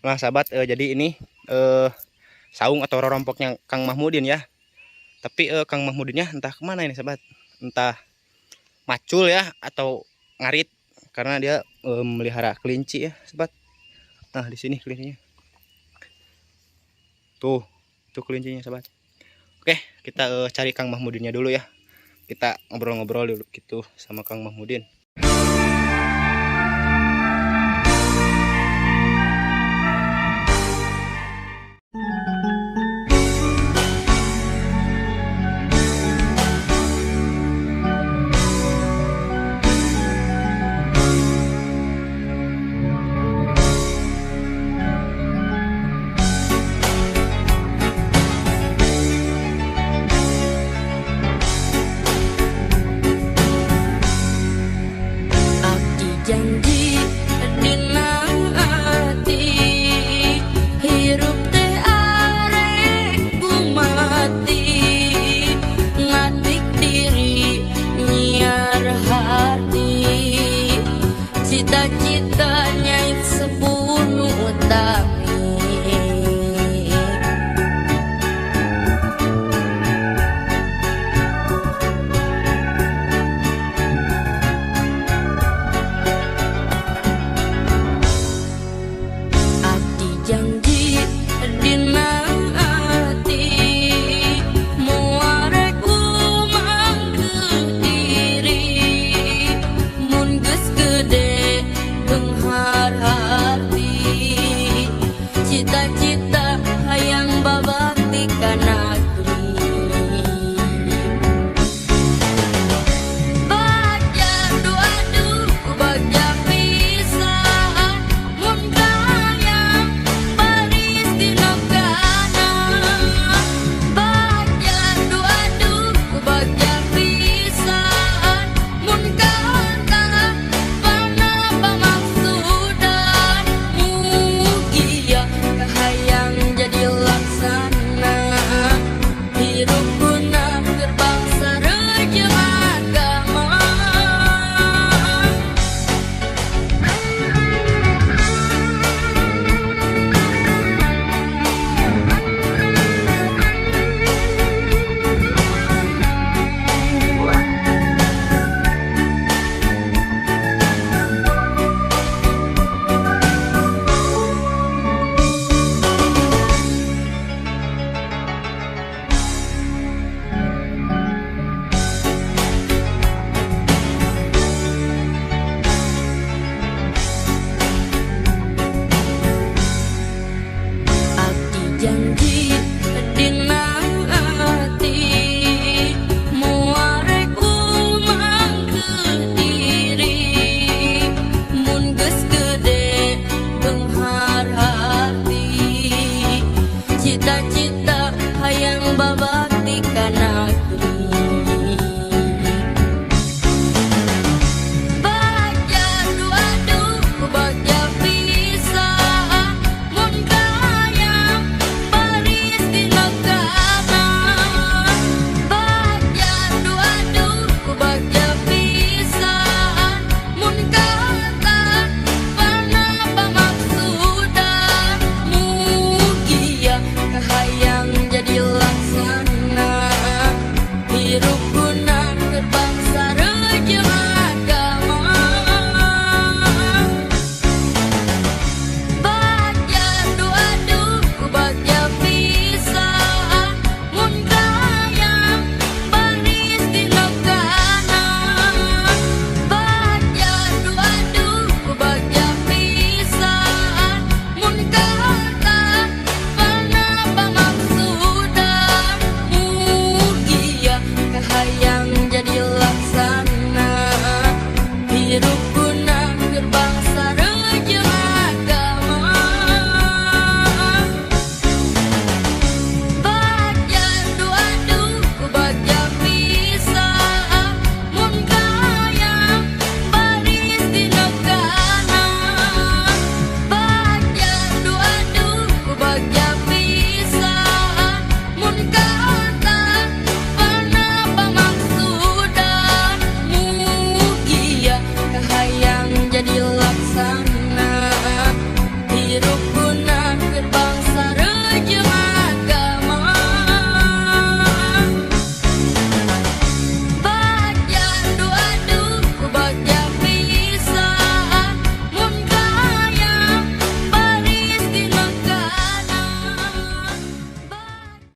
Nah sahabat, jadi ini saung atau rorompoknya Kang Mahmudin ya. Tapi Kang Mahmudinnya entah kemana ini sahabat, entah macul ya atau ngarit, karena dia melihara kelinci ya sahabat. Nah di sini kelincinya, tuh kelincinya sahabat. Oke, kita cari Kang Mahmudinnya dulu ya. Kita ngobrol-ngobrol dulu gitu sama Kang Mahmudin. Janji dina ati hirup teh arek kumati ngatik diri nyiar hati cita-citanya